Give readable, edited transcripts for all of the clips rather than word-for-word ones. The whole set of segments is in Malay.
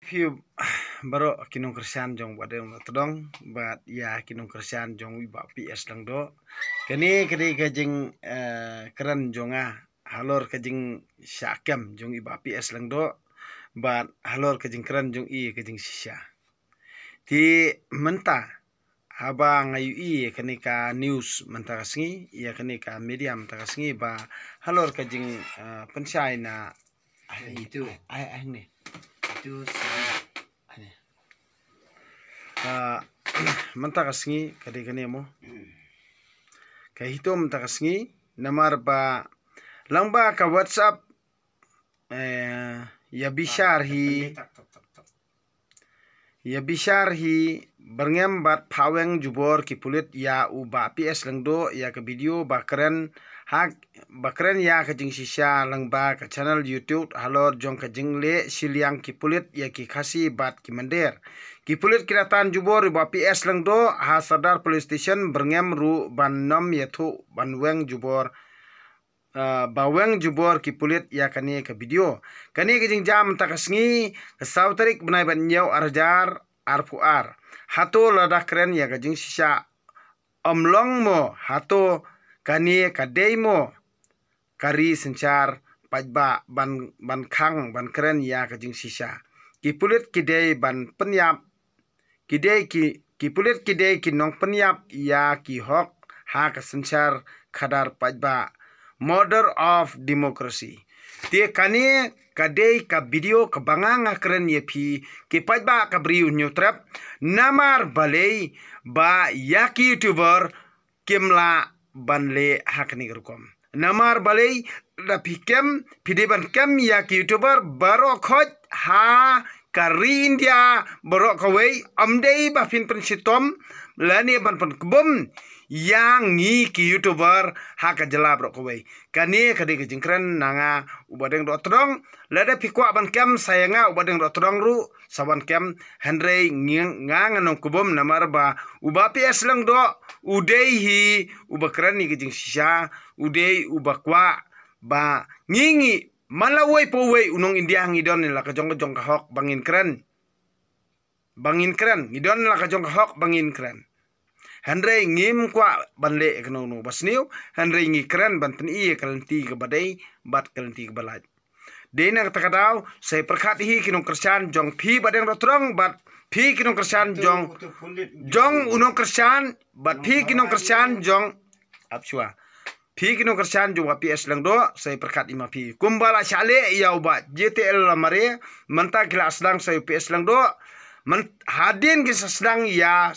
Fiu baro kinong kersian jong badeng todong bat ya kinong kersian jong wi ba PS lang do kani kajing keren jonga halor kajing syakem jong iba PS lang do bat halor kajing keren jong kajing sisya ti menta haba ngayu kani ka news menta kasngi ya kani ka media menta kasngi ba halor kajing pensai na itu nih itu menta kasngi kani mo kay hito menta kasngi namar ba lang ba ka WhatsApp ya bishar hi berngem bat paweng jubor ki pulit ya u ba PS langdo ya ke video ba keren hak bakren ya kajing sisya lang ba ka channel YouTube halor jong kajing le siliang ki pulit ya ki khasi bat ki mandir ki pulit kiratan jubor ba PS langdo ha sadar police station berngem ru ban nom yathu ban weng jubor baweng jubor ki pulit ya kani ke video kani kajing jam takasngi sautarik benai ban nyau arjar arpuar hato lada keren ya kajing sisya omlong mo hato kani kadei mo kari sencar pajba ban khang ban keren ya kajing sisya ki pulit kidei ban penyap kidei ki pulit kidei ki nong penyap ya ki hok ha ka sencar khadar pajba mother of democracy tie kani kadei ka video ka banganga keren ye phi ki pajba ka briu nyutrap namar balei ba ya ki youtuber kimla banle hakni rukom namar balei da pikem pideban kem ya ki youtuber baro khoj ha kari India baro kawei amdei ba fin prinsitom lani ban pan kebum yang ngi ki youtuber ha ka jela baro kawei kani kadi ke jingkren nanga ubadeng do trong lada pikwa ban kem sayanga ubadeng do trong ru saban kem henrei ngang nong kebum namar ba uba PS lang do udei hi ubakran ni kijing sisya udei ubakwa ba ngingi malawai powai unong India ngidon la ka jong ka hok bangin kren ngidon la ka jong ka hok bangin kren henrei ngim kwa banle ekonono basniu henrei ngi kren banten kalenti ke badai bat kalenti ke balaj dena takadaw sai perkhat hi kinong kersan jong phi badeng rotrong bat phi kinong kersan jong unong kersan bat phi kinong kersan jong apsua phi kinong kersan jong PS lang do sai perkhat ima phi kumbala chale ya uba JTL lamare manta kila aslang sai PS lang do hadin ki saslang ya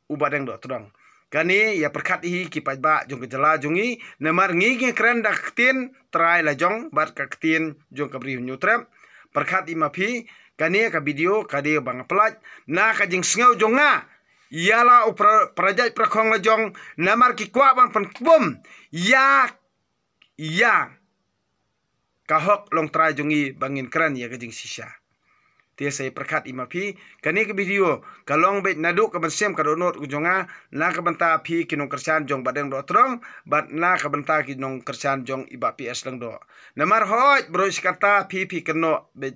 ubadeng do trong kani ya perkhat hi ki pajba jong kejala jongi namar ngi kren dak tin trai la jong bat ka tin jong kabri nyutrap perkhat ima phi kani ka video kadi bang pelaj na ka jing sngau jonga yala prajai prakhong la jong namar ki kwa bang pan kubum ya kahok long trai jongi bangin kran ya ka jing sisya tia sai perkhat ima phi kani ke video kalong bet nadu ka bansem ka donot ku jonga na ka banta phi kinong kersan jong badeng do trong bat na ka banta kinong kersan jong iba PS lang do namar hoj bro sikata phi keno bet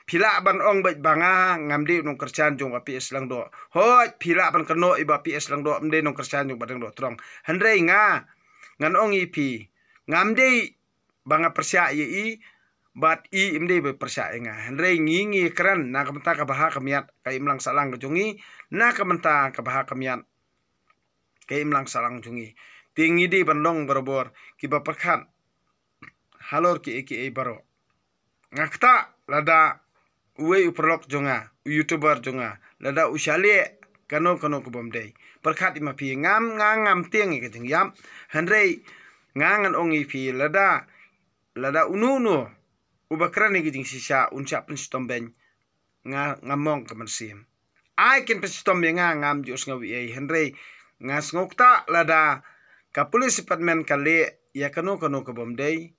phila ban ong bet banga ngamdi nong kersan jong PS lang do hoj phila ban keno iba PS lang do mde nong kersan jong badeng do trong handrei ngan ong phi ngamdi banga persya i bat imde be persya nga henrei ngi kran na kamenta ka baha kamiat kai imlang salang jongi na kamenta ka baha kamiat kai imlang salang jongi tingi di bandong barobor ki ba perkhat halor ki baro ngakta lada uwe uprok jonga youtuber jonga lada ushale kano ko bomdei perkhat ima pi ngam tiang ke jing yam henrei ngangan ongi pi lada unu ubakran ni gijing sisya unsa penstom ben ngamong kemensim ai ken penstom ngam jos ngawi henrei ngasngokta lada ka police department kale ya kano ko bomdei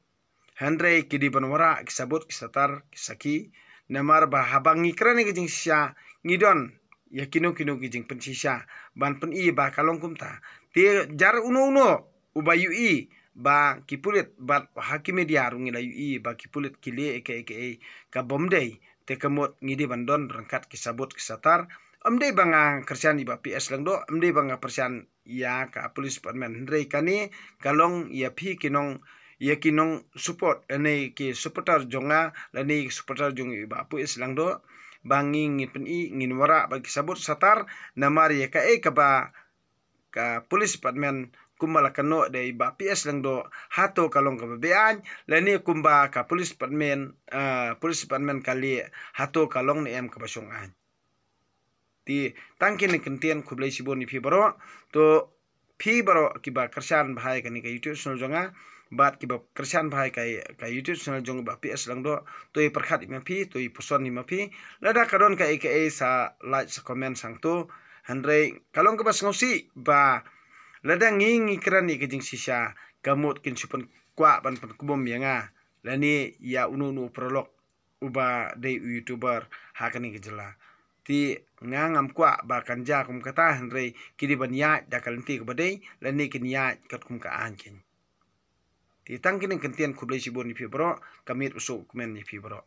henrei kidi banwara kisabut kisatar kisaki namar ba habangi kran ni gijing sisya ngidon ya kino gijing pensisya ban pen ba kalong kumta te jar uno ubayu ba kipulit bat hakime dia rungi la ba kipulit kile eke ka bomdei te kemut ngidi bandon berangkat kisabut kisatar amde banga kerjaan iba PS langdo amde banga persian ya ka polis department hendrei kani kalong ya phi kinong ya kinong support ane ki supporter jonga lani supporter jong iba PS langdo bangi ngin i ngin wara bagi sabut satar namar ya ka ba ka polis department kumbala kano de iba PS langdo hato kalong ka bebean lani kumba ka polis department kali hato kalong ne em ka basong an ti tangkin ni kentian kublai sibon ni baro to baro kiba kersan bahai kani ka YouTube channel jonga bat kiba kersan bahai ka YouTube channel jong ba PS langdo to i perkhat ima to i poson ni mapi lada kadon ka sa like sa comment sang to handrei kalong ka bas ngosi ba lada ngi kran ni kejing sisa kamut kin supon kwa ban kubom yanga lani ya unu prolog uba de YouTuber hakani kejela ti ngam kwa ba kanja kum kata hendrei kidi ban ya dakalenti ke badai lani kin ya kat kum ka ankin ti tangkin kentian kublai sibon ni bro kamit usuk komen ni bro